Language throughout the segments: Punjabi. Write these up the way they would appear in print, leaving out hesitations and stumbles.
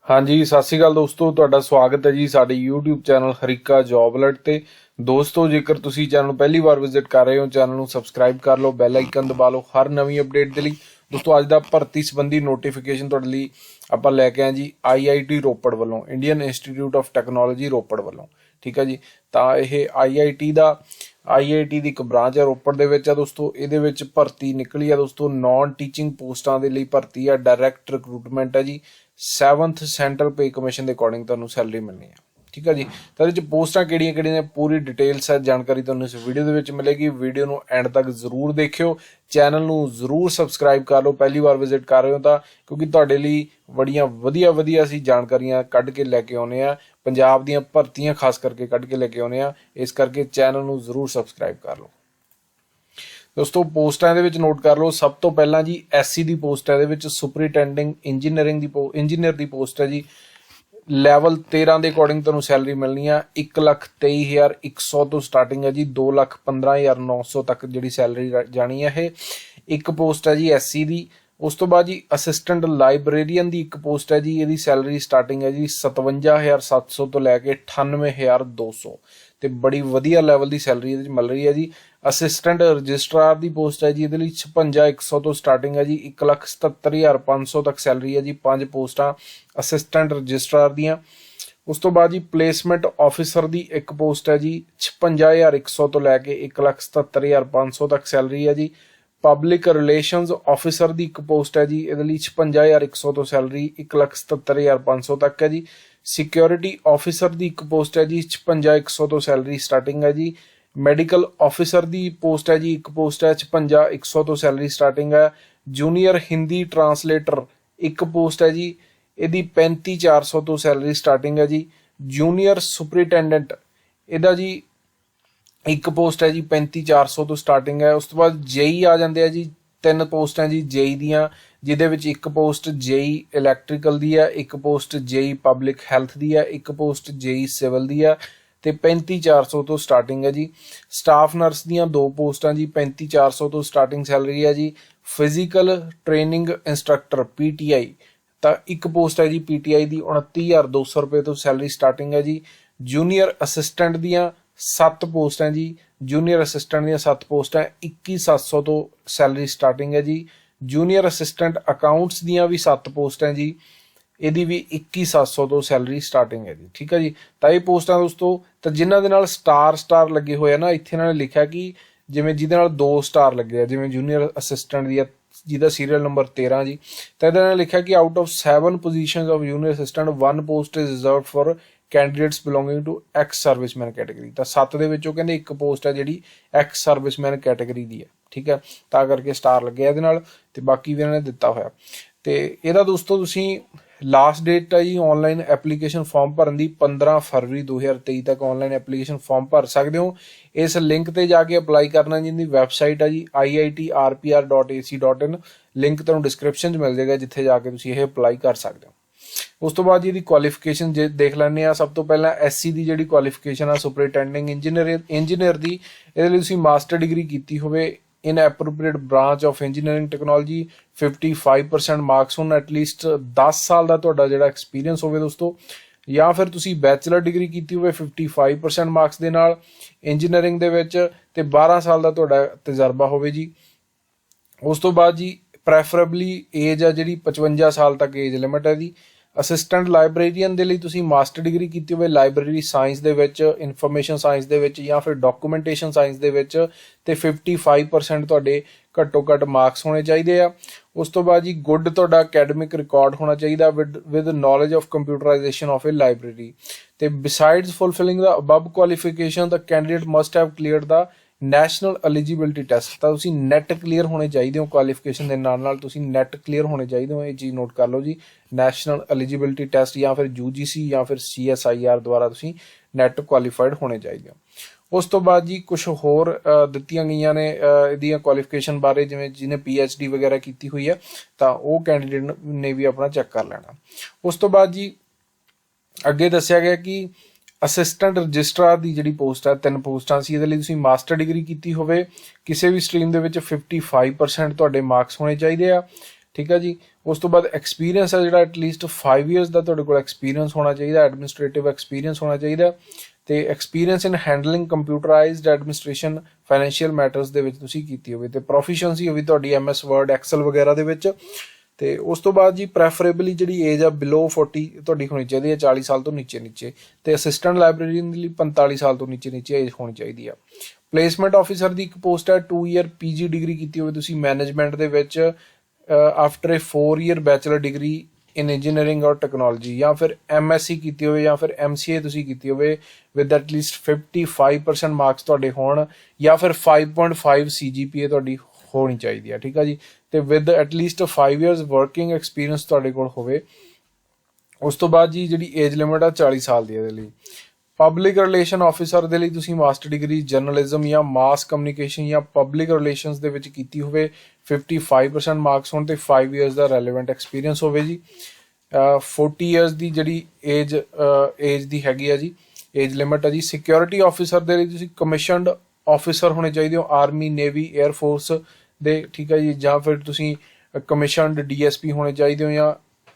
हाँ जी, सत श्री अकाल दोस्तों, ਤੁਹਾਡਾ ਸਵਾਗਤ ਹੈ ਜੀ ਸਾਡੇ YouTube channel Harike job alert ਤੇ। ਦੋਸਤੋ, ਜੇਕਰ ਤੁਸੀਂ ਚੈਨਲ ਨੂੰ ਪਹਿਲੀ ਵਾਰ ਵਿਜ਼ਿਟ ਕਰ ਰਹੇ ਹੋ, ਚੈਨਲ ਨੂੰ ਸਬਸਕ੍ਰਾਈਬ ਕਰ ਲਓ, ਬੈਲ ਆਈਕਨ ਦਬਾ ਲਓ ਹਰ ਨਵੀਂ ਅਪਡੇਟ ਦੇ ਲਈ। ਦੋਸਤੋ, ਅੱਜ ਦਾ ਭਰਤੀ ਸੰਬੰਧੀ ਨੋਟੀਫਿਕੇਸ਼ਨ ਤੁਹਾਡੇ ਲਈ ਆਪਾਂ ਲੈ ਕੇ ਆਏ ਜੀ IIT ਰੋਪੜ ਵੱਲੋਂ, Indian institute of technology Ropar ਵੱਲੋਂ। ਠੀਕ ਹੈ ਜੀ, ਤਾਂ ਇਹ IIT ਦੀ ਇੱਕ ਬ੍ਰਾਂਚ ਹੈ ਰੋਪੜ ਦੇ ਵਿੱਚ ਆ ਦੋਸਤੋ। ਇਹਦੇ ਵਿੱਚ ਭਰਤੀ ਨਿਕਲੀ ਆ ਦੋਸਤੋ, ਨੌਨ ਟੀਚਿੰਗ ਪੋਸਟਾਂ ਦੇ ਲਈ ਭਰਤੀ ਆ, ਡਾਇਰੈਕਟ ਰਿਕਰੂਟਮੈਂਟ ਹੈ ਜੀ। 7th ਸੈਂਟਰਲ ਪੇ ਕਮਿਸ਼ਨ ਦੇ ਅਕੋਰਡਿੰਗ ਤੁਹਾਨੂੰ ਸੈਲਰੀ ਮਿਲਣੀ ਹੈ। ਠੀਕ ਹੈ ਜੀ, ਤਾਂ ਇਹਦੇ 'ਚ ਪੋਸਟਾਂ ਕਿਹੜੀਆਂ ਨੇ ਪੂਰੀ ਡਿਟੇਲਸ ਹੈ ਜਾਣਕਾਰੀ ਤੁਹਾਨੂੰ ਇਸ ਵੀਡੀਓ ਦੇ ਵਿੱਚ ਮਿਲੇਗੀ। ਵੀਡੀਓ ਨੂੰ ਐਂਡ ਤੱਕ ਜ਼ਰੂਰ ਦੇਖਿਓ, ਚੈਨਲ ਨੂੰ ਜ਼ਰੂਰ ਸਬਸਕ੍ਰਾਈਬ ਕਰ ਲਓ ਪਹਿਲੀ ਵਾਰ ਵਿਜ਼ਿਟ ਕਰ ਰਹੇ ਹੋ ਤਾਂ, ਕਿਉਂਕਿ ਤੁਹਾਡੇ ਲਈ ਬੜੀਆਂ ਵਧੀਆ ਅਸੀਂ ਜਾਣਕਾਰੀਆਂ ਕੱਢ ਕੇ ਲੈ ਕੇ ਆਉਂਦੇ ਆ, ਪੰਜਾਬ ਦੀਆਂ ਭਰਤੀਆਂ ਖਾਸ ਕਰਕੇ ਕੱਢ ਕੇ ਲੈ ਕੇ ਆਉਂਦੇ ਆ। ਇਸ ਕਰਕੇ ਚੈਨਲ ਨੂੰ ਜ਼ਰੂਰ ਸਬਸਕ੍ਰਾਈਬ ਕਰ ਲਓ। ਦੋਸਤੋ, ਪੋਸਟਾਂ ਇਹਦੇ ਵਿੱਚ ਨੋਟ ਕਰ ਲਓ। ਸਭ ਤੋਂ ਪਹਿਲਾਂ ਜੀ SC ਦੀ ਪੋਸਟ ਹੈ, ਇਹਦੇ ਵਿੱਚ ਸੁਪਰਿੰਟੈਂਡਿੰਗ ਇੰਜੀਨੀਅਰ ਦੀ ਪੋਸਟ ਹੈ ਜੀ। ਲੈਵਲ 13 ਦੇ ਅਕੋਰਡਿੰਗ ਤੁਹਾਨੂੰ ਸੈਲਰੀ ਮਿਲਣੀ ਆ। 1,23,100 ਤੋਂ ਸਟਾਰਟਿੰਗ ਹੈ ਜੀ, 2,15,900 ਤੱਕ ਜਿਹੜੀ ਸੈਲਰੀ ਜਾਣੀ ਹੈ। ਇਹ ਇੱਕ ਪੋਸਟ ਹੈ ਜੀ SC ਦੀ। ਉਸ ਤੋਂ ਬਾਅਦ ਜੀ ਅਸਿਸਟੈਂਟ ਲਾਇਬ੍ਰੇਰੀਅਨ ਦੀ ਇੱਕ ਪੋਸਟ ਹੈ ਜੀ, ਇਹਦੀ ਸੈਲਰੀ ਸਟਾਰਟਿੰਗ ਹੈ ਜੀ 57,700 ਤੋਂ ਲੈ ਕੇ 98,200 ਤੇ ਬੜੀ ਵਧੀਆ ਲੈਵਲ ਦੀ ਸੈਲਰੀ ਇਹਦੇ 'ਚ ਮਿਲ ਰਹੀ ਹੈ ਜੀ। ਅਸਿਸਟੈਂਟ ਰਜਿਸਟਰਾਰ ਦੀ ਪੋਸਟ ਹੈ ਜੀ, ਇਹਦੇ ਲਈ 56,100 ਤੋਂ ਸਟਾਰਟਿੰਗ ਹੈ ਜੀ, 1,77,500 ਤੱਕ ਸੈਲਰੀ ਹੈ ਜੀ। 5 ਪੋਸਟਾਂ ਅਸਿਸਟੈਂਟ ਰਜਿਸਟਰਾਰ ਦੀਆਂ। ਉਸ ਤੋਂ ਬਾਅਦ ਜੀ ਪਲੇਸਮੈਂਟ ਆਫਿਸਰ ਦੀ ਇੱਕ ਪੋਸਟ ਹੈ ਜੀ, 56,100 ਤੋਂ ਲੈ ਕੇ 1,77,500 ਤੱਕ ਸੈਲਰੀ ਹੈ ਜੀ। ਪਬਲਿਕ ਰਿਲੇਸ਼ਨਸ ਆਫਿਸਰ ਦੀ ਇੱਕ ਪੋਸਟ ਹੈ ਜੀ, ਇਹਦੇ ਲਈ 56,100 ਤੋਂ ਸੈਲਰੀ 1,77,500 ਤੱਕ ਹੈ ਜੀ। ਸਿਕਿਉਰਿਟੀ ਆਫਿਸਰ ਦੀ ਇੱਕ ਪੋਸਟ ਹੈ ਜੀ, 56,100 ਤੋਂ ਸੈਲਰੀ ਸਟਾਰਟਿੰਗ ਹੈ ਜੀ। ਮੈਡੀਕਲ ਆਫਿਸਰ ਦੀ ਪੋਸਟ ਹੈ ਜੀ, ਇੱਕ ਪੋਸਟ ਹੈ 56,100 ਤੋਂ ਸੈਲਰੀ ਸਟਾਰਟਿੰਗ ਹੈ। ਜੂਨੀਅਰ ਹਿੰਦੀ ਟਰਾਂਸਲੇਟਰ ਇੱਕ ਪੋਸਟ ਹੈ ਜੀ, ਇਹਦੀ 35,400 ਤੋਂ ਸੈਲਰੀ ਸਟਾਰਟਿੰਗ ਹੈ ਜੀ। ਜੂਨੀਅਰ ਸੁਪਰਿੰਟੈਂਡੈਂਟ ਇਹਦਾ ਜੀ ਇੱਕ ਪੋਸਟ ਹੈ ਜੀ, 35,400 ਤੋਂ ਸਟਾਰਟਿੰਗ ਹੈ। ਉਸ ਤੋਂ ਬਾਅਦ JEE ਆ ਜਾਂਦੇ ਆ ਜੀ, 3 ਪੋਸਟਾਂ ਜੀ JEE ਦੀਆਂ, ਜਿਹਦੇ ਵਿੱਚ ਇੱਕ ਪੋਸਟ JEE ਇਲੈਕਟ੍ਰੀਕਲ ਦੀ ਹੈ, ਇੱਕ ਪੋਸਟ JEE ਪਬਲਿਕ ਹੈਲਥ ਦੀ ਹੈ, ਇੱਕ ਪੋਸਟ JEE ਸਿਵਲ ਦੀ ਹੈ ਤੇ 35,400 ਤੋਂ ਸਟਾਰਟਿੰਗ ਹੈ ਜੀ। ਸਟਾਫ ਨਰਸ ਦੀਆਂ 2 ਪੋਸਟਾਂ ਜੀ, 35,400 ਤੋਂ ਸਟਾਰਟਿੰਗ ਸੈਲਰੀ ਹੈ ਜੀ। ਫਿਜ਼ੀਕਲ ਟ੍ਰੇਨਿੰਗ ਇੰਸਟਰਕਟਰ PTI ਤਾਂ ਇੱਕ ਪੋਸਟ ਹੈ ਜੀ PTI ਦੀ, 29,200 ਰੁਪਏ ਤੋਂ ਸੈਲਰੀ ਸਟਾਰਟਿੰਗ ਹੈ ਜੀ। ਜੂਨੀਅਰ ਅਸਿਸਟੈਂਟ ਦੀਆਂ 7 ਪੋਸਟਾਂ ਜੀ, ਜੂਨੀਅਰ ਅਸਿਸਟੈਂਟ ਦੀਆਂ 7 ਪੋਸਟਾਂ, 21,700 ਤੋਂ ਸੈਲਰੀ ਸਟਾਰਟਿੰਗ ਹੈ ਜੀ। ਜੂਨੀਅਰ ਅਸਿਸਟੈਂਟ ਅਕਾਊਂਟਸ ਦੀਆਂ ਵੀ 7 ਪੋਸਟਾਂ ਜੀ, ਇਹਦੀ ਵੀ 21,700 ਤੋਂ ਸੈਲਰੀ ਸਟਾਰਟਿੰਗ ਹੈ ਜੀ। ਠੀਕ ਹੈ ਜੀ, ਤਾਂ ਇਹ ਪੋਸਟਾਂ ਦੋਸਤੋ, ਤਾਂ ਜਿਨ੍ਹਾਂ ਦੇ ਨਾਲ ਸਟਾਰ ਲੱਗੇ ਹੋਏ ਆ ਨਾ, ਇੱਥੇ ਇਹਨਾਂ ਨੇ ਲਿਖਿਆ ਕਿ ਜਿਵੇਂ ਜਿਹਦੇ ਨਾਲ 2 ਸਟਾਰ ਲੱਗੇ ਆ, ਜਿਵੇਂ ਜੂਨੀਅਰ ਅਸਿਸਟੈਂਟ ਦੀ ਜਿਹਦਾ ਸੀਰੀਅਲ ਨੰਬਰ 13 ਜੀ, ਤਾਂ ਇਹਦੇ ਨਾਲ ਲਿਖਿਆ ਕਿ out of 7 positions of junior assistant 1 post is reserved for candidates belonging to ex serviceman category. ਤਾਂ 7 ਦੇ ਵਿੱਚੋਂ ਕਹਿੰਦੇ ਇੱਕ ਪੋਸਟ ਹੈ ਜਿਹੜੀ ਐਕਸ ਸਰਵਿਸਮੈਨ ਕੈਟੇਗਰੀ ਦੀ ਹੈ। ਠੀਕ ਹੈ, ਤਾਂ ਕਰਕੇ ਸਟਾਰ ਲੱਗਿਆ ਇਹਦੇ ਨਾਲ, ਤੇ ਬਾਕੀ ਵੀ ਇਹਨਾਂ ਨੇ ਦਿੱਤਾ ਹੋਇਆ। ਤੇ ਇਹਦਾ ਦੋਸਤੋ ਤੁਸੀਂ ਲਾਸਟ ਡੇਟ ਹੈ ਜੀ ਆਨਲਾਈਨ ਐਪਲੀਕੇਸ਼ਨ ਫਾਰਮ ਭਰਨ ਦੀ 15 ਫਰਵਰੀ 2023 ਤੱਕ ਆਨਲਾਈਨ ਐਪਲੀਕੇਸ਼ਨ ਫਾਰਮ ਭਰ ਸਕਦੇ ਹੋ। ਇਸ ਲਿੰਕ ਤੇ ਜਾ ਕੇ ਅਪਲਾਈ ਕਰਨਾ, ਜਿਹਦੀ ਵੈਬਸਾਈਟ ਹੈ ਜੀ IITRPR.ac.in। ਲਿੰਕ ਤੁਹਾਨੂੰ ਡਿਸਕ੍ਰਿਪਸ਼ਨ 'ਚ ਮਿਲ ਜਾਏਗਾ, ਜਿੱਥੇ ਜਾ ਕੇ ਤੁਸੀਂ ਇਹ ਅਪਲਾਈ ਕਰ ਸਕਦੇ ਹੋ। ਉਸ ਤੋਂ ਬਾਅਦ ਇਹਦੀ ਕੁਆਲੀਫਿਕੇਸ਼ਨ ਜੇ ਦੇਖ ਲੈਂਦੇ ਆ। ਸਭ ਤੋਂ ਪਹਿਲਾਂ SC ਦੀ ਜਿਹੜੀ ਕੁਆਲੀਫਿਕੇਸ਼ਨ ਆ ਸੁਪਰਿੰਟੈਂਡਿੰਗ ਇੰਜੀਨੀਅਰ ਦੀ, ਇਹਦੇ ਲਈ ਤੁਸੀਂ ਮਾਸਟਰ ਡਿਗਰੀ ਕੀਤੀ ਹੋਵੇ in appropriate branch of engineering technology, 55% marks ਹੋਣ, ਐਟਲੀਸਟ 10 ਸਾਲ ਦਾ ਤੁਹਾਡਾ ਜਿਹੜਾ ਐਕਸਪੀਰੀਅੰਸ ਹੋਵੇ ਦੋਸਤੋ, ਜਾਂ ਫਿਰ ਤੁਸੀਂ ਬੈਚਲਰ ਡਿਗਰੀ ਕੀਤੀ ਹੋਵੇ 55% ਮਾਰਕਸ ਦੇ ਨਾਲ ਇੰਜੀਨੀਅਰਿੰਗ ਦੇ ਵਿੱਚ, ਤੇ 12 ਸਾਲ ਦਾ ਤੁਹਾਡਾ ਤਜਰਬਾ ਹੋਵੇ ਜੀ। ਉਸ ਤੋਂ ਬਾਅਦ ਜੀ ਪ੍ਰੈਫਰੇਬਲੀ ਏਜ ਆ ਜਿਹੜੀ 55 ਸਾਲ ਤੱਕ ਏਜ ਲਿਮਿਟ ਹੈ ਜੀ। ਅਸਿਸਟੈਂਟ ਲਾਇਬ੍ਰੇਰੀਅਨ ਦੇ ਲਈ ਤੁਸੀਂ ਮਾਸਟਰ ਡਿਗਰੀ ਕੀਤੀ ਹੋਵੇ ਲਾਇਬ੍ਰੇਰੀ ਸਾਇੰਸ ਦੇ ਵਿੱਚ, ਇਨਫੋਰਮੇਸ਼ਨ ਸਾਇੰਸ ਦੇ ਵਿੱਚ, ਜਾਂ ਫਿਰ ਡਾਕੂਮੈਂਟੇਸ਼ਨ ਸਾਇੰਸ ਦੇ ਵਿੱਚ, ਤੇ 55% ਤੁਹਾਡੇ ਘੱਟੋ ਘੱਟ ਮਾਰਕਸ ਹੋਣੇ ਚਾਹੀਦੇ ਆ। ਉਸ ਤੋਂ ਬਾਅਦ ਜੀ ਗੁੱਡ ਤੁਹਾਡਾ ਅਕੈਡਮਿਕ ਰਿਕਾਰਡ ਹੋਣਾ ਚਾਹੀਦਾ with knowledge of computerisation of a library. ਤੇ besides fulfilling the above qualification the candidate must have cleared the national eligibility test. ਤਾਂ ਤੁਸੀਂ ਨੈਟ ਕਲੀਅਰ ਹੋਣੇ ਚਾਹੀਦੇ ਹੋ, ਕੁਆਲੀਫਿਕੇਸ਼ਨ ਦੇ ਨਾਲ ਨਾਲ ਤੁਸੀਂ ਨੈਟ ਕਲੀਅਰ ਹੋਣੇ ਚਾਹੀਦੇ ਹੋ, ਇਹ ਚੀਜ਼ ਨੋਟ ਕਰ ਲਓ ਜੀ। ਨੈਸ਼ਨਲ ਐਲੀਜੀਬਿਲਿਟੀ ਟੈਸਟ ਜਾਂ ਫਿਰ UGC ਜਾਂ ਫਿਰ CSIR ਦੁਆਰਾ ਤੁਸੀਂ ਨੈਟ ਕੁਆਲੀਫਾਈਡ ਹੋਣੇ ਚਾਹੀਦੇ ਹੋ। ਉਸ ਤੋਂ ਬਾਅਦ ਜੀ ਕੁਝ ਹੋਰ ਦਿੱਤੀਆਂ ਗਈਆਂ ਨੇ ਇਹਦੀਆਂ ਕੁਆਲੀਫਿਕੇਸ਼ਨ ਬਾਰੇ, ਜਿਵੇਂ ਜਿਹਨੇ PhD ਵਗੈਰਾ ਕੀਤੀ ਹੋਈ ਹੈ ਤਾਂ ਉਹ ਕੈਂਡੀਡੇਟ ਨੇ ਵੀ ਆਪਣਾ ਚੈੱਕ ਕਰ ਲੈਣਾ। ਉਸ ਤੋਂ ਬਾਅਦ ਜੀ ਅੱਗੇ ਦੱਸਿਆ ਗਿਆ ਕਿ ਅਸਿਸਟੈਂਟ ਰਜਿਸਟਰਾਰ ਦੀ ਜਿਹੜੀ ਪੋਸਟ ਹੈ 3 ਪੋਸਟਾਂ ਸੀ, ਇਹਦੇ ਲਈ ਤੁਸੀਂ ਮਾਸਟਰ ਡਿਗਰੀ ਕੀਤੀ ਹੋਵੇ ਕਿਸੇ ਵੀ ਸਟਰੀਮ ਦੇ ਵਿੱਚ 55% ਤੁਹਾਡੇ ਮਾਰਕਸ ਹੋਣੇ ਚਾਹੀਦੇ ਆ। ਠੀਕ ਹੈ ਜੀ। ਉਸ ਤੋਂ ਬਾਅਦ ਐਕਸਪੀਰੀਅੰਸ ਹੈ ਜਿਹੜਾ ਐਟਲੀਸਟ 5 ਇਅਰਸ ਦਾ ਤੁਹਾਡੇ ਕੋਲ ਐਕਸਪੀਰੀਅੰਸ ਹੋਣਾ ਚਾਹੀਦਾ, ਐਡਮਿਨਿਸਟ੍ਰੇਟਿਵ ਐਕਸਪੀਰੀਅੰਸ ਹੋਣਾ ਚਾਹੀਦਾ, ਤੇ experience in handling computerised administration financial matters ਦੇ ਵਿੱਚ ਤੁਸੀਂ ਕੀਤੀ ਹੋਵੇ, ਤੇ ਪ੍ਰੋਫੀਸ਼ੀਐਂਸੀ ਹੋਵੇ ਤੁਹਾਡੀ MS ਵਰਡ ਐਕਸਲ ਵਗੈਰਾ ਦੇ ਵਿੱਚ। ਤੇ ਉਸ ਤੋਂ ਬਾਅਦ ਜੀ ਪ੍ਰੈਫਰੇਬਲੀ ਜਿਹੜੀ ਏਜ ਆ ਬਿਲੋ 40 ਤੁਹਾਡੀ ਹੋਣੀ ਚਾਹੀਦੀ ਹੈ, 40 ਸਾਲ ਤੋਂ ਨੀਚੇ, ਤੇ ਅਸਿਸਟੈਂਟ ਲਾਇਬ੍ਰੇਰੀਅਨ ਲਈ 45 ਸਾਲ ਤੋਂ ਨੀਚੇ ਏਜ ਹੋਣੀ ਚਾਹੀਦੀ ਆ। ਪਲੇਸਮੈਂਟ ਆਫਿਸਰ ਦੀ ਇੱਕ ਪੋਸਟ ਹੈ, 2 ਈਅਰ PG ਡਿਗਰੀ ਕੀਤੀ ਹੋਵੇ ਤੁਸੀਂ ਮੈਨੇਜਮੈਂਟ ਦੇ ਵਿੱਚ after 4 year bachelor degree in engineering ਔਰ ਟੈਕਨੋਲੋਜੀ, ਜਾਂ ਫਿਰ MSc ਕੀਤੀ ਹੋਵੇ, ਜਾਂ ਫਿਰ MCA ਤੁਸੀਂ ਕੀਤੀ ਹੋਵੇ ਵਿਦ ਐਟਲੀਸਟ 55% ਮਾਰਕਸ ਤੁਹਾਡੇ ਹੋਣ, ਜਾਂ ਫਿਰ 5.5 CGPA ਤੁਹਾਡੀ ਹੋਣੀ ਚਾਹੀਦੀ ਆ, ਠੀਕ ਆ ਜੀ, ਤੇ with at least 5 years working experience ਤੁਹਾਡੇ ਕੋਲ ਹੋਵੇ। ਉਸ ਤੋਂ ਬਾਅਦ ਜੀ ਜਿਹੜੀ ਏਜ ਲਿਮਿਟ ਆ 40 ਸਾਲ ਦੀ ਇਹਦੇ ਲਈ। ਪਬਲਿਕ ਰਿਲੇਸ਼ਨ ਆਫਿਸਰ ਦੇ ਲਈ ਤੁਸੀਂ ਮਾਸਟਰ ਡਿਗਰੀ ਜਰਨਲਿਜ਼ਮ ਜਾਂ ਮਾਸ ਕਮਿਊਨੀਕੇਸ਼ਨ ਜਾਂ ਪਬਲਿਕ ਰਿਲੇਸ਼ਨਸ ਦੇ ਵਿੱਚ ਕੀਤੀ ਹੋਵੇ, 55% ਮਾਰਕਸ ਹੋਣ, ਤੇ 5 ਇਅਰਸ ਦਾ ਰੈਲੇਵੈਂਟ ਐਕਸਪੀਰੀਅੰਸ ਹੋਵੇ ਜੀ। 40 ਇਅਰਸ ਦੀ ਜਿਹੜੀ ਏਜ ਦੀ ਹੈਗੀ ਆ ਜੀ ਏਜ ਲਿਮਿਟ ਆ ਜੀ। ਸਿਕਿਉਰਿਟੀ ਆਫਿਸਰ ਦੇ ਲਈ ਤੁਸੀਂ ਕਮਿਸ਼ਨਡ ਆਫਿਸਰ ਹੋਣੇ ਚਾਹੀਦੇ ਹੋ, ਆਰਮੀ, ਨੇਵੀ, 에ਅਰ ਫੋਰਸ ਦੇ, ਠੀਕ ਹੈ ਜੀ, ਜਾਂ ਫਿਰ ਤੁਸੀਂ ਕਮਿਸ਼ਨਡ DSP ਹੋਣੇ ਚਾਹੀਦੇ ਹੋ, ਜਾਂ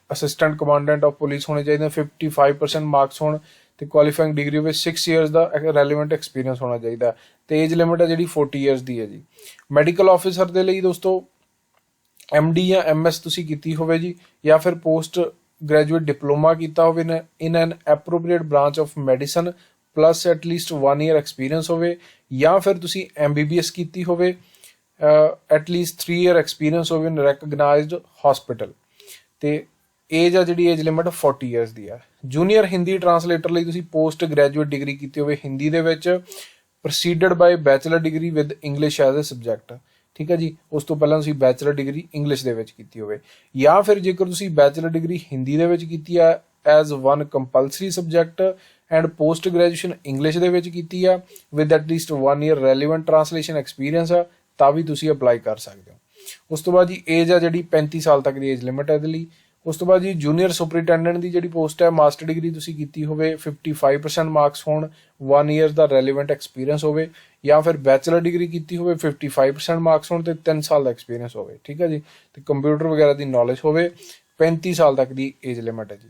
ਅਸਿਸਟੈਂਟ ਕਮਾਂਡੈਂਟ ਆਫ ਪੁਲਿਸ ਹੋਣੇ ਚਾਹੀਦੇ ਹੋ, 55% ਮਾਰਕਸ ਹੋਣ, ਤੇ ਕੁਆਲੀਫਾਈਂਗ ਡਿਗਰੀ ਵਿੱਚ 6 ਇਅਰਸ ਦਾ ਰੈਲੇਵੈਂਟ ਐਕਸਪੀਰੀਅੰਸ ਹੋਣਾ ਚਾਹੀਦਾ, ਤੇ ਏਜ ਲਿਮਿਟ ਹੈ ਜਿਹੜੀ 40 ਇਅਰਸ ਦੀ ਹੈ ਜੀ। ਮੈਡੀਕਲ ਆਫਿਸਰ ਦੇ ਲਈ ਦੋਸਤੋ MD ਜਾਂ MS ਤੁਸੀਂ ਕੀਤੀ ਹੋਵੇ ਜੀ, ਜਾਂ ਫਿਰ ਪੋਸਟ ਗ੍ਰੈਜੂਏਟ ਡਿਪਲੋਮਾ ਕੀਤਾ ਹੋਵੇ in an appropriate branch of medicine plus at least 1 year experience ਹੋਵੇ, ਜਾਂ ਫਿਰ ਤੁਸੀਂ MBBS ਕੀਤੀ ਹੋਵੇ, ਐਟਲੀਸਟ 3 ਈਅਰ ਐਕਸਪੀਰੀਅੰਸ ਹੋਵੇ ਇਨ ਰੈਕਗਨਾਈਜ਼ਡ ਹਸਪੀਟਲ, ਤੇ ਏਜ ਆ ਜਿਹੜੀ ਏਜ ਲਿਮਿਟ 40 ਇਅਰਸ ਦੀ ਆ। ਜੂਨੀਅਰ ਹਿੰਦੀ ਟਰਾਂਸਲੇਟਰ ਲਈ ਤੁਸੀਂ ਪੋਸਟ ਗ੍ਰੈਜੂਏਟ ਡਿਗਰੀ ਕੀਤੀ ਹੋਵੇ ਹਿੰਦੀ ਦੇ ਵਿੱਚ, proceeded by bachelor degree with English as a subject, ਠੀਕ ਹੈ ਜੀ। ਉਸ ਤੋਂ ਪਹਿਲਾਂ ਤੁਸੀਂ ਬੈਚਲਰ ਡਿਗਰੀ ਇੰਗਲਿਸ਼ ਦੇ ਵਿੱਚ ਕੀਤੀ ਹੋਵੇ, ਜਾਂ ਫਿਰ ਜੇਕਰ ਤੁਸੀਂ ਬੈਚਲਰ ਡਿਗਰੀ ਹਿੰਦੀ ਦੇ ਵਿੱਚ ਕੀਤੀ ਆ as 1 compulsory subject and post graduation English ਦੇ ਵਿੱਚ ਕੀਤੀ ਆ with at least 1 year relevant translation experience ਆ, ਤਾਂ ਵੀ ਤੁਸੀਂ ਅਪਲਾਈ ਕਰ ਸਕਦੇ ਹੋ। ਉਸ ਤੋਂ ਬਾਅਦ ਜੀ ਏਜ ਆ ਜਿਹੜੀ 35 ਸਾਲ ਤੱਕ ਦੀ ਏਜ ਲਿਮਿਟ ਹੈ ਇਹਦੇ ਲਈ। ਉਸ ਤੋਂ ਬਾਅਦ ਜੀ ਜੂਨੀਅਰ ਸੁਪਰਿੰਟੈਂਡੈਂਟ ਦੀ ਜਿਹੜੀ ਪੋਸਟ ਹੈ ਮਾਸਟਰ ਡਿਗਰੀ ਤੁਸੀਂ ਕੀਤੀ ਹੋਵੇ, 55% ਮਾਰਕਸ ਹੋਣ, 1 ਈਅਰ ਦਾ ਰੈਲੇਵੈਂਟ ਐਕਸਪੀਰੀਅੰਸ ਹੋਵੇ, ਜਾਂ ਫਿਰ ਬੈਚਲਰ ਡਿਗਰੀ ਕੀਤੀ ਹੋਵੇ, 55% ਮਾਰਕਸ ਹੋਣ, ਤੇ 3 ਸਾਲ ਦਾ ਐਕਸਪੀਰੀਅੰਸ ਹੋਵੇ, ਠੀਕ ਹੈ ਜੀ, ਤੇ ਕੰਪਿਊਟਰ ਵਗੈਰਾ ਦੀ ਨੌਲੇਜ ਹੋਵੇ। 35 ਸਾਲ ਤੱਕ ਦੀ ਏਜ ਲਿਮਿਟ ਹੈ ਜੀ।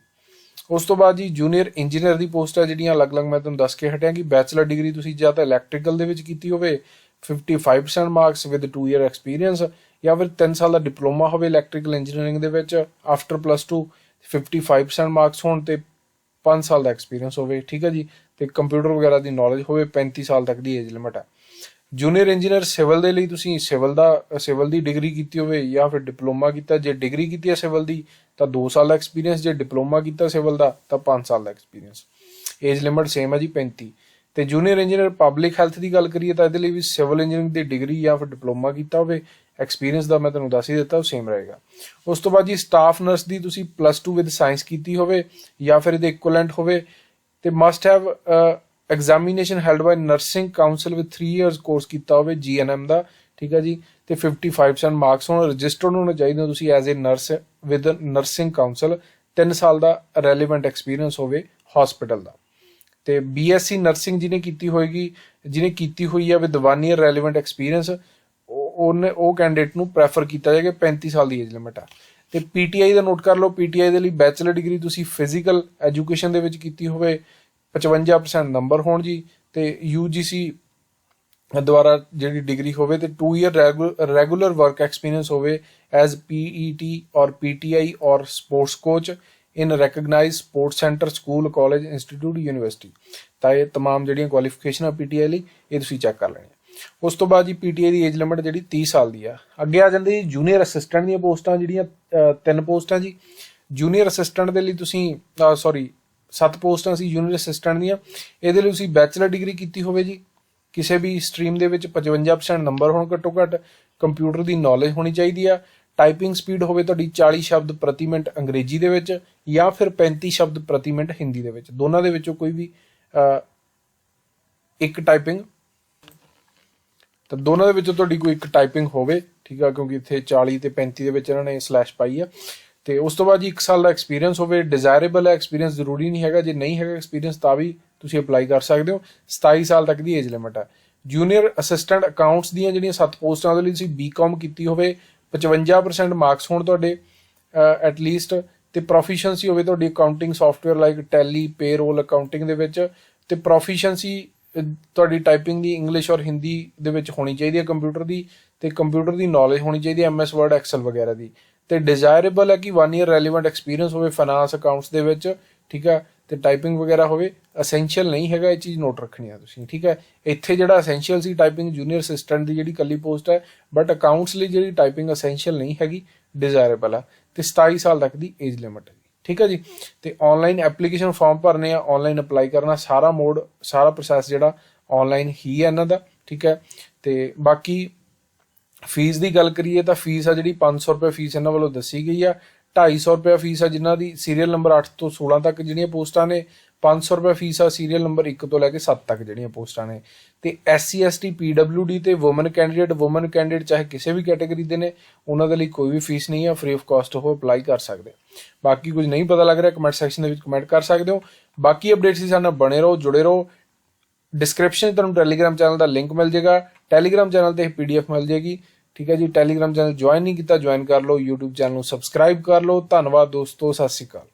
ਉਸ ਤੋਂ ਬਾਅਦ ਜੀ ਜੂਨੀਅਰ ਇੰਜੀਨੀਅਰ ਦੀ ਪੋਸਟ ਹੈ ਜਿਹੜੀਆਂ ਅਲੱਗ-ਅਲੱਗ ਮੈਂ ਤੁਹਾਨੂੰ ਦੱਸ ਕੇ ਹਟਿਆ ਕਿ ਬੈਚਲਰ ਡਿਗਰੀ ਤੁਸੀਂ ਜਾਂ ਤਾਂ ਇਲੈਕਟ੍ਰੀਕਲ ਦੇ ਵਿੱਚ ਕੀਤੀ ਹੋਵੇ, 55% ਮਾਰਕਸ ਵਿਦ 2 ਈਅਰ ਐਕਸਪੀਰੀਅੰਸ, ਜਾਂ ਫਿਰ 3 ਸਾਲ ਦਾ ਡਿਪਲੋਮਾ ਹੋਵੇ ਇਲੈਕਟ੍ਰੀਕਲ ਇੰਜੀਨੀਅਰਿੰਗ ਦੇ ਵਿੱਚ ਆਫਟਰ +2, 55% ਮਾਰਕਸ ਹੋਣ, ਤੇ 5 ਸਾਲ ਦਾ ਐਕਸਪੀਰੀਅੰਸ ਹੋਵੇ, ਠੀਕ ਹੈ ਜੀ, ਤੇ ਕੰਪਿਊਟਰ ਵਗੈਰਾ ਦੀ ਨੌਲੇਜ ਹੋਵੇ। 35 ਸਾਲ ਤੱਕ ਦੀ ਏਜ ਲਿਮਿਟ ਹੈ। ਜੂਨੀਅਰ ਇੰਜੀਨੀਅਰ ਸਿਵਲ ਦੇ ਲਈ ਤੁਸੀਂ ਸਿਵਲ ਦੀ ਡਿਗਰੀ ਕੀਤੀ ਹੋਵੇ, ਜਾਂ ਫਿਰ ਡਿਪਲੋਮਾ ਕੀਤਾ, ਜੇ ਡਿਗਰੀ ਕੀਤੀ ਹੈ ਸਿਵਲ ਦੀ ਤਾਂ 2 ਸਾਲ ਦਾ ਐਕਸਪੀਰੀਅੰਸ, ਜੇ ਡਿਪਲੋਮਾ ਕੀਤਾ ਸਿਵਲ ਦਾ ਤਾਂ 5 ਸਾਲ ਦਾ ਐਕਸਪੀਰੀਅੰਸ। ਏਜ ਲਿਮਿਟ ਸੇਮ ਹੈ ਜੀ 35। ਤੇ ਜੂਨੀਅਰ ਇੰਜੀਨੀਅਰ ਪਬਲਿਕ ਹੈਲਥ ਦੀ ਗੱਲ ਕਰੀਏ ਤਾਂ ਇਹਦੇ ਲਈ ਵੀ ਸਿਵਲ ਇੰਜੀਨੀਅਰਿੰਗ ਦੀ ਡਿਗਰੀ ਜਾਂ ਫਿਰ ਡਿਪਲੋਮਾ ਕੀਤਾ ਹੋਵੇ, ਐਕਸਪੀਰੀਅੰਸ ਦਾ ਮੈਂ ਤੁਹਾਨੂੰ ਦੱਸ ਹੀ ਦਿੱਤਾ ਉਹ ਸੇਮ ਰਹੇਗਾ। ਉਸ ਤੋਂ ਬਾਅਦ ਜੀ ਸਟਾਫ ਨਰਸ ਦੀ ਤੁਸੀਂ +2 ਵਿਦ ਸਾਇੰਸ ਕੀਤੀ ਹੋਵੇ, ਜਾਂ ਫਿਰ ਇਹਦੇ ਇਕੁਇਵਲੈਂਟ ਹੋਵੇ, ਤੇ must have examination held by nursing council with 3 years course ਕੀਤਾ ਹੋਵੇ GNM ਦਾ, ਠੀਕ ਹੈ ਜੀ, ਤੇ 55% ਮਾਰਕਸ ਹੋਣ, ਰਜਿਸਟਰਡ ਹੋਣਾ ਚਾਹੀਦਾ ਤੁਸੀਂ as a nurse with nursing council, 3 ਸਾਲ ਦਾ ਰੈਲੇਵੈਂਟ ਐਕਸਪੀਰੀਅੰਸ ਹੋਵੇ ਹਸਪੀਟਲ ਦਾ। ਤੇ BSc ਨਰਸਿੰਗ ਜਿਹਨੇ ਕੀਤੀ ਹੋਈ ਹੈ ਵਿਦ 1 ਈਅਰ ਰੈਲੇਵੈਂਟ ਐਕਸਪੀਰੀਅੰਸ, ਉਹ ਕੈਂਡੀਡੇਟ ਨੂੰ ਪ੍ਰੈਫਰ ਕੀਤਾ ਜਾਏਗਾ। 35 ਸਾਲ ਦੀ ਏਜ ਲਿਮਿਟ ਆ। ਤੇ PTI ਦਾ ਨੋਟ ਕਰ ਲਓ, PTI ਦੇ ਲਈ ਬੈਚਲਰ ਡਿਗਰੀ ਤੁਸੀਂ ਫਿਜ਼ੀਕਲ ਐਜੂਕੇਸ਼ਨ ਦੇ ਵਿੱਚ ਕੀਤੀ ਹੋਵੇ, 55% ਨੰਬਰ ਹੋਣ ਜੀ, ਤੇ UGC ਦੁਆਰਾ ਜਿਹੜੀ ਡਿਗਰੀ ਹੋਵੇ, ਤੇ 2 ਈਅਰ ਰੈਗੂਲਰ ਵਰਕ ਐਕਸਪੀਰੀਅੰਸ ਹੋਵੇ as PET or PTI or sports coach in recognise sports centre, school, college, institute, university. ਤਾਂ ਇਹ ਤਮਾਮ ਜਿਹੜੀਆਂ ਕੁਆਲੀਫਿਕੇਸ਼ਨ ਆ PTI ਲਈ ਇਹ ਤੁਸੀਂ ਚੈੱਕ ਕਰ ਲੈਣੀਆਂ। ਉਸ ਤੋਂ ਬਾਅਦ ਜੀ PTI ਦੀ ਏਜ ਲਿਮਿਟ ਜਿਹੜੀ 30 ਸਾਲ ਦੀ ਆ। ਅੱਗੇ ਆ ਜਾਂਦੀ ਜੀ ਜੂਨੀਅਰ ਅਸਿਸਟੈਂਟ ਦੀਆਂ ਪੋਸਟਾਂ, ਜਿਹੜੀਆਂ 3 ਪੋਸਟਾਂ ਜੀ। ਜੂਨੀਅਰ ਅਸਿਸਟੈਂਟ ਦੇ ਲਈ ਤੁਸੀਂ 7 ਪੋਸਟਾਂ ਸੀ ਜੂਨੀਅਰ ਅਸਿਸਟੈਂਟ ਦੀਆਂ। ਇਹਦੇ ਲਈ ਤੁਸੀਂ ਬੈਚਲਰ ਡਿਗਰੀ ਕੀਤੀ ਹੋਵੇ ਜੀ ਕਿਸੇ ਵੀ ਸਟਰੀਮ ਦੇ ਵਿੱਚ, 55% ਨੰਬਰ ਹੋਣ ਘੱਟੋ ਘੱਟ, ਕੰਪਿਊਟਰ ਦੀ ਨੌਲੇਜ ਹੋਣੀ ਚਾਹੀਦੀ ਆ, ਟਾਈਪਿੰਗ ਸਪੀਡ ਹੋਵੇ ਤੁਹਾਡੀ 40 ਸ਼ਬਦ ਪ੍ਰਤੀ ਮਿੰਟ ਅੰਗਰੇਜ਼ੀ ਦੇ ਵਿੱਚ, ਜਾਂ ਫਿਰ 35 ਸ਼ਬਦ ਪ੍ਰਤੀ ਮਿੰਟ ਹਿੰਦੀ ਦੇ ਵਿੱਚ, ਦੋਨਾਂ ਦੇ ਵਿੱਚੋਂ ਕੋਈ ਵੀ ਇੱਕ ਟਾਈਪਿੰਗ, ਤਾਂ ਦੋਨਾਂ ਦੇ ਵਿੱਚੋਂ ਤੁਹਾਡੀ ਕੋਈ ਇੱਕ ਟਾਈਪਿੰਗ ਹੋਵੇ, ਠੀਕ ਆ, ਕਿਉਂਕਿ ਇੱਥੇ 40 ਤੇ 35 ਦੇ ਵਿੱਚ ਇਹਨਾਂ ਨੇ ਸਲੈਸ਼ ਪਾਈ ਆ। ਤੇ ਉਸ ਤੋਂ ਬਾਅਦ ਜੀ 1 ਸਾਲ ਦਾ ਐਕਸਪੀਰੀਅੰਸ ਹੋਵੇ, ਡਿਜ਼ਾਇਰੇਬਲ ਹੈ ਐਕਸਪੀਰੀਅੰਸ, ਜ਼ਰੂਰੀ ਨਹੀਂ ਹੈਗਾ, ਜੇ ਨਹੀਂ ਹੈਗਾ ਐਕਸਪੀਰੀਅੰਸ ਤਾਂ ਵੀ ਤੁਸੀਂ ਅਪਲਾਈ ਕਰ ਸਕਦੇ ਹੋ। 27 ਸਾਲ ਤੱਕ ਦੀ ਏਜ ਲਿਮਿਟ ਹੈ। ਜੂਨੀਅਰ ਅਸਿਸਟੈਂਟ ਅਕਾਊਂਟਸ ਦੀਆਂ ਜਿਹੜੀਆਂ 7 ਪੋਸਟਾਂ ਦੇ ਲਈ ਤੁਸੀਂ BCom ਕੀਤੀ ਹੋਵੇ, 55% ਮਾਰਕਸ ਹੋਣ ਤੁਹਾਡੇ, ਐਟਲੀਸਟ, ਤੇ ਪ੍ਰੋਫੀਸ਼ੀਐਂਸੀ ਹੋਵੇ ਤੁਹਾਡੀ accounting software like Tally, payroll, accounting ਦੇ ਵਿੱਚ, ਤੇ ਪ੍ਰੋਫੀਸ਼ੀਐਂਸੀ ਤੁਹਾਡੀ ਟਾਈਪਿੰਗ ਦੀ ਇੰਗਲਿਸ਼ ਔਰ ਹਿੰਦੀ ਦੇ ਵਿੱਚ ਹੋਣੀ ਚਾਹੀਦੀ ਹੈ ਕੰਪਿਊਟਰ ਦੀ, ਤੇ ਕੰਪਿਊਟਰ ਦੀ ਨੌਲੇਜ ਹੋਣੀ ਚਾਹੀਦੀ ਹੈ MS ਵਰਡ, ਐਕਸਲ ਵਗੈਰਾ ਦੀ। ਤੇ ਡਿਜ਼ਾਇਰੇਬਲ ਹੈ ਕਿ 1 year ਰੈਲੀਵੈਂਟ ਐਕਸਪੀਰੀਅੰਸ ਹੋਵੇ ਫਾਈਨਾਂਸ ਅਕਾਊਂਟਸ ਦੇ ਵਿੱਚ, ਠੀਕ ਹੈ, ਤੇ ਟਾਈਪਿੰਗ ਵਗੈਰਾ ਹੋਵੇ। ਅਸੈਂਸ਼ੀਅਲ ਨਹੀਂ ਹੈਗਾ, ਇਹ ਚੀਜ਼ ਨੋਟ ਰੱਖਣੀ ਆ ਤੁਸੀਂ, ਠੀਕ ਹੈ। ਇੱਥੇ ਜਿਹੜਾ ਅਸੈਂਸ਼ੀਅਲ ਸੀ ਟਾਈਪਿੰਗ ਜੂਨੀਅਰ ਅਸਿਸਟੈਂਟ ਦੀ ਜਿਹੜੀ ਇਕੱਲੀ ਪੋਸਟ ਹੈ, ਬਟ ਅਕਾਊਂਟਸ ਲਈ ਜਿਹੜੀ ਟਾਈਪਿੰਗ ਅਸੈਂਸ਼ੀਅਲ ਨਹੀਂ ਹੈਗੀ, ਡਿਜ਼ਾਇਰੇਬਲ ਹੈ, ਤੇ 27 ਸਾਲ ਤੱਕ ਦੀ ਏਜ ਲਿਮਿਟ ਹੈ, ਠੀਕ ਹੈ ਜੀ। ਤੇ ਆਨਲਾਈਨ ਐਪਲੀਕੇਸ਼ਨ ਫਾਰਮ ਭਰਨੇ ਆ, ਆਨਲਾਈਨ ਅਪਲਾਈ ਕਰਨਾ, ਸਾਰਾ ਮੋਡ, ਸਾਰਾ ਪ੍ਰੋਸੈਸ ਜਿਹੜਾ ਆਨਲਾਈਨ ਹੀ ਹੈ ਇਹਨਾਂ ਦਾ, ਠੀਕ ਹੈ। ਤੇ ਬਾਕੀ ਫੀਸ ਦੀ ਗੱਲ ਕਰੀਏ ਤਾਂ ਫੀਸ ਆ ਜਿਹੜੀ 500 ਰੁਪਏ ਫੀਸ ਇਹਨਾਂ ਵੱਲੋਂ ਦੱਸੀ ਗਈ ਆ। 250 ਰੁਪਏ ਫੀਸ ਆ ਜਿਨ੍ਹਾਂ ਦੀ ਸੀਰੀਅਲ ਨੰਬਰ 8 ਤੋਂ 16 ਤੱਕ ਜਿਹੜੀਆਂ ਪੋਸਟਾਂ ਨੇ। 500 ਰੁਪਏ ਫੀਸ ਆ ਸੀਰੀਅਲ ਨੰਬਰ 1 ਤੋਂ ਲੈ ਕੇ 7 ਤੱਕ ਜਿਹੜੀਆਂ ਪੋਸਟਾਂ ਨੇ। ਤੇ SC ST PWD ਤੇ ਵੂਮਨ ਕੈਂਡੀਡੇਟ ਚਾਹੇ ਕਿਸੇ ਵੀ ਕੈਟਾਗਰੀ ਦੇ ਨੇ, ਉਹਨਾਂ ਦੇ ਲਈ ਕੋਈ ਵੀ ਫੀਸ ਨਹੀਂ ਆ, ਫ੍ਰੀ ਆਫ ਕਾਸਟ ਉਹ ਅਪਲਾਈ ਕਰ ਸਕਦੇ। ਬਾਕੀ ਕੁਝ ਨਹੀਂ ਪਤਾ ਲੱਗ ਰਿਹਾ ਕਮੈਂਟ ਸੈਕਸ਼ਨ ਦੇ ਵਿੱਚ ਕਮੈਂਟ ਕਰ ਸਕਦੇ ਹੋ। ਬਾਕੀ ਅਪਡੇਟਸ ਸੀ ਸਾਡੇ ਨਾਲ ਬਣੇ ਰਹੋ, ਜੁੜੇ ਰਹੋ। ਡਿਸਕ੍ਰਿਪਸ਼ਨ 'ਚ ਤੁਹਾਨੂੰ ਟੈਲੀਗ੍ਰਾਮ ਚੈਨਲ ਦਾ ਲਿੰਕ ਮਿਲ ਜਾਏਗਾ, ਟੈਲੀਗ੍ਰਾਮ ਚੈਨਲ ਤੇ PDF ਮਿਲ ਜਾਏਗੀ, ਠੀਕ ਹੈ ਜੀ। ਟੈਲੀਗ੍ਰਾਮ ਚੈਨਲ ਜੁਆਇਨ ਨਹੀਂ ਕੀਤਾ, ਜੁਆਇਨ ਕਰ ਲਓ। YouTube ਚੈਨਲ ਨੂੰ ਸਬਸਕ੍ਰਾਈਬ ਕਰ ਲਓ। ਧੰਨਵਾਦ ਦੋਸਤੋ, ਸਤਿ ਸ਼੍ਰੀ ਅਕਾਲ।